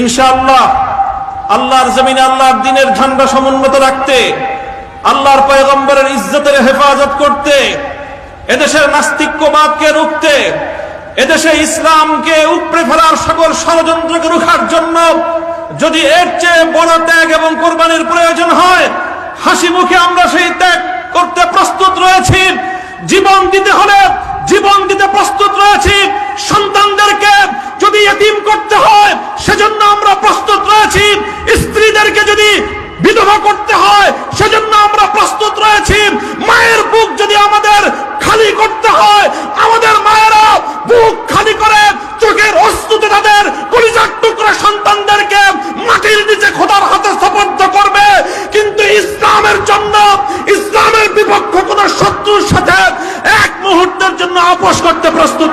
ইনশাআল্লাহ আল্লাহর জমিনে আল্লাহর দ্বীনের ঝান্ডা সমুন্নত রাখতে, আল্লাহর পয়গম্বরের ইজ্জতের হেফাজত করতে, এদেশের নাস্তিক্যবাদকে রুখতে, এদেশে ইসলামকে উপড়ে ফেলার সকল ষড়যন্ত্রকে রুখার জন্য যদি এর চেয়ে বড় ত্যাগ এবং কোরবানির প্রয়োজন হয়, হাসি মুখে আমরা সেই ত্যাগ করতে প্রস্তুত রয়েছি। জীবন দিতে হলে জীবন দিতে প্রস্তুত রয়েছি। সন্তানদেরকে যদি এতিম করতে হয় সেজন্য আমরা প্রস্তুত রয়েছি। স্ত্রীদেরকে যদি বিধবা করতে হয় সেজন্য আমরা প্রস্তুত রয়েছি। মায়ের বুক যদি আমাদের খালি করতে হয়, আমাদের মায়েরা বুক খালি করে চোখের অশ্রুতে তাদের কলিজার টুকরা সন্তানদেরকে মাটির নিচে খোদার হাতে সুপর্দ করবে। কিন্তু ইসলামের জন্য, ইসলামের বিপক্ষ কোন শত্রুর সাথে এক মুহূর্তের জন্য আপোষ করতে প্রস্তুত